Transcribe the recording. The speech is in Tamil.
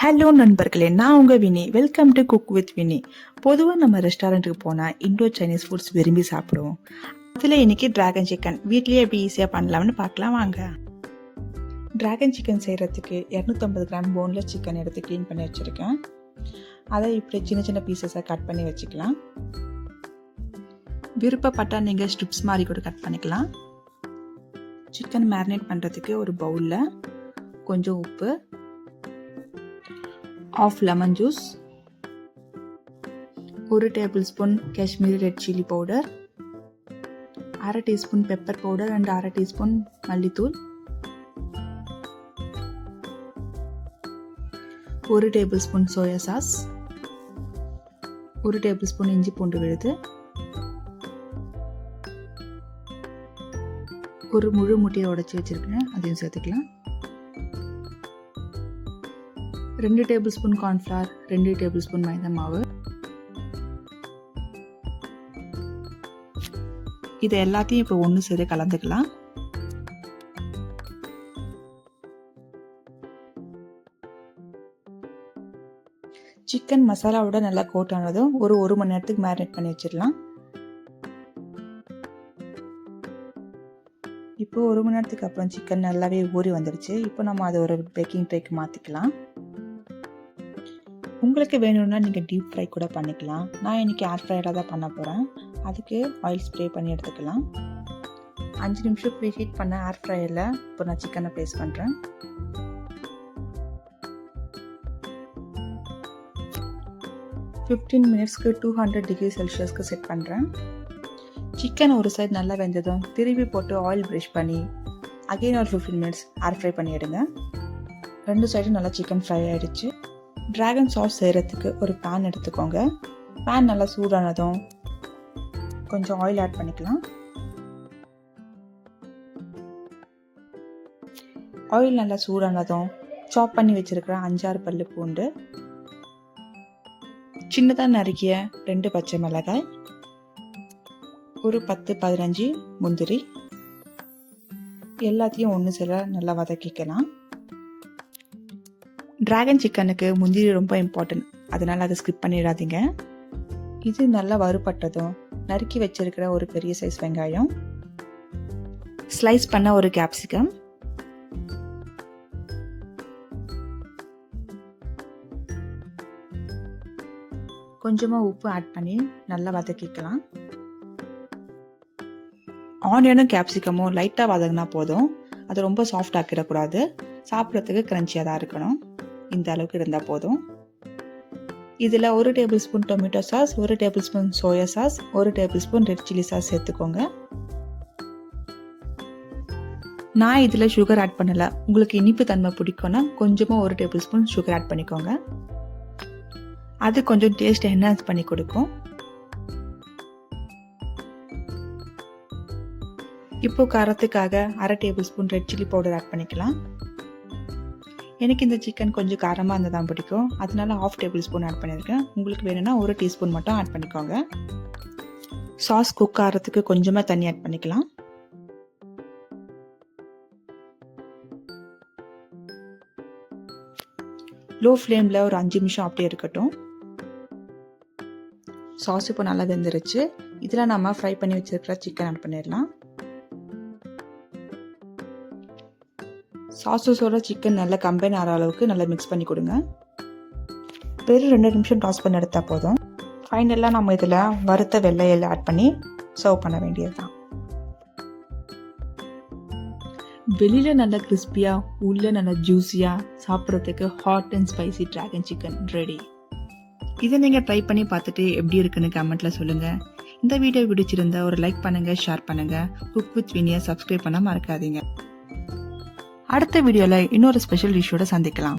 ஹலோ நண்பர்களே, நான் உங்கள் Vini. Welcome to cook with Vini. பொதுவாக நம்ம ரெஸ்டாரண்ட்டுக்கு போனால் இண்டோ சைனீஸ் ஃபுட்ஸ் விரும்பி சாப்பிடுவோம். அதில் இன்றைக்கி டிராகன் சிக்கன் வீட்லேயே எப்படி ஈஸியாக பண்ணலாம்னு பார்க்கலாம் வாங்க. டிராகன் சிக்கன் செய்கிறதுக்கு 250 கிராம் போன்லெஸ் சிக்கன் எடுத்து க்ளீன் பண்ணி வச்சுருக்கேன். அதை இப்படி சின்ன சின்ன பீசஸாக கட் பண்ணி வச்சுக்கலாம். விருப்பப்பட்டால் நீங்கள் ஸ்ட்ரிப்ஸ் மாதிரி கூட கட் பண்ணிக்கலாம். சிக்கன் மேரினேட் பண்ணுறதுக்கு ஒரு பவுலில் கொஞ்சம் உப்பு, half lemon juice, 1 tablespoon Kashmiri red chilli powder, 1/2 teaspoon pepper powder and 1/2 teaspoon மல்லித்தூள், 1 tablespoon soya sauce, 1 tablespoon இஞ்சி பூண்டு விழுது, ஒரு முழு முட்டையை உடைச்சி வச்சிருக்கேன், அதையும் சேர்த்துக்கலாம். 2 tablespoon cornflour, 2 tablespoon maida மாவு. இது எல்லாத்தையும் இப்போ ஒன்று சேர கலந்துக்கலாம். சிக்கன் மசாலாவோட நல்லா கோட் ஆனதும் ஒரு 1 மணி நேரத்துக்கு மேரினேட் பண்ணி வச்சிடலாம். இப்போ 1 மணி நேரத்துக்கு அப்புறம் சிக்கன் நல்லாவே ஊறி வந்துடுச்சு. இப்போ நம்ம அதை ஒரு பேக்கிங் ட்ரேக்கு மாற்றிக்கலாம். உங்களுக்கு வேணும்னா நீங்கள் டீப் ஃப்ரை கூட பண்ணிக்கலாம். நான் இன்றைக்கி ஏர் ஃப்ரையராக தான் பண்ண போகிறேன். அதுக்கு ஆயில் ஸ்ப்ரே பண்ணி எடுத்துக்கலாம். 5 நிமிஷம் ப்ரீ ஹீட் பண்ண ஏர் ஃப்ரையரில் இப்போ நான் சிக்கனை ப்ளேஸ் பண்ணுறேன். $15 மினிட்ஸ்க்கு 200 டிகிரி செல்சியஸ்க்கு செட் பண்ணுறேன். சிக்கன் ஒரு சைடு நல்லா வெந்ததும் திருப்பி போட்டு ஆயில் ப்ரஷ் பண்ணி அகெயின் ஒரு 15 மினிட்ஸ் ஏர் ஃப்ரை பண்ணி எடுங்க. 2 சைடும் நல்லா சிக்கன் ஃப்ரை ஆகிடுச்சு. டிராகன் சாஸ் செய்கிறதுக்கு ஒரு பேன் எடுத்துக்கோங்க. பேன் நல்லா சூடானதும் கொஞ்சம் ஆயில் ஆட் பண்ணிக்கலாம். ஆயில் நல்லா சூடானதும் சாப் பண்ணி வச்சுருக்கிற 5-6 பல்லு பூண்டு, சின்னதாக நறுக்கிய 2 பச்சை மிளகாய், ஒரு 10-15 முந்திரி எல்லாத்தையும் ஒன்று சேர நல்லா வதக்கிக்கலாம். டிராகன் சிக்கனுக்கு முந்திரி ரொம்ப இம்பார்ட்டன்ட், அதனால் அதை ஸ்கிப் பண்ணிடாதீங்க. இது நல்லா வறுபட்டதும் நறுக்கி வச்சிருக்கிற ஒரு பெரிய சைஸ் வெங்காயம், ஸ்லைஸ் பண்ண ஒரு கேப்சிகம், கொஞ்சமாக உப்பு ஆட் பண்ணி நல்லா வதக்கிக்கலாம். ஆனியனும் கேப்சிகமும் லைட்டாக வதங்கினா போதும். அது ரொம்ப சாஃப்ட் ஆக்கிடக்கூடாது. சாப்பிட்றதுக்கு கிரன்ச்சியாக தான் இருக்கணும். இந்த அளவுக்கு இருந்தால் போதும். இதில் 1 table spoon tomato sauce, 1 tablespoon soya sauce, 1 tablespoon red chilli sauce சேர்த்துக்கோங்க. நான் இதில் சுகர் ஆட் பண்ணலை. உங்களுக்கு இனிப்பு தன்மை பிடிக்கும்னா கொஞ்சமாக 1 டேபிள் ஸ்பூன் சுகர் ஆட் பண்ணிக்கோங்க. அது கொஞ்சம் டேஸ்ட் என்ஹான்ஸ் பண்ணி கொடுக்கும். இப்போ காரத்துக்காக 1/2 tablespoon red chilli powder add பண்ணிக்கலாம். எனக்கு இந்த சிக்கன் கொஞ்சம் காரமாக இருந்தால் தான் பிடிக்கும், அதனால 1/2 டேபிள் ஸ்பூன் ஆட் பண்ணியிருக்கேன். உங்களுக்கு வேணும்னா 1 டீஸ்பூன் மட்டும் ஆட் பண்ணிக்கோங்க. சாஸ் குக் ஆகிறதுக்கு கொஞ்சமாக தண்ணி ஆட் பண்ணிக்கலாம். லோ ஃப்ளேமில் ஒரு 5 நிமிஷம் அப்படியே இருக்கட்டும். சாஸ் இப்போ நல்லா வெந்துருச்சு. இதில் நம்ம ஃப்ரை பண்ணி வச்சிருக்கிற சிக்கன் ஆட் பண்ணிடலாம். சாஸஸோட சிக்கன் நல்லா கம்பைன் ஆகிற அளவுக்கு நல்லா மிக்ஸ் பண்ணி கொடுங்க. வெறும் 2 நிமிஷம் டாஸ் பண்ணி எடுத்தால் போதும். ஃபைனலாக நம்ம இதில் வறுத்த வெள்ளையில் ஆட் பண்ணி சர்வ் பண்ண வேண்டியது தான். வெளியில் நல்லா கிறிஸ்பியாக, உள்ளே நல்லா ஜூஸியாக, சாப்பிட்றதுக்கு hot and spicy dragon chicken ready. இதை நீங்கள் ட்ரை பண்ணி பார்த்துட்டு எப்படி இருக்குன்னு கமெண்ட்டில் சொல்லுங்கள். இந்த வீடியோ பிடிச்சிருந்தா ஒரு லைக் பண்ணுங்கள், ஷேர் பண்ணுங்கள். குக் வித் வினியை சப்ஸ்கிரைப் பண்ண மறக்காதீங்க. அடுத்த வீடியோவில் இன்னொரு ஸ்பெஷல் டிஷ்ஷோட சந்திக்கலாம்.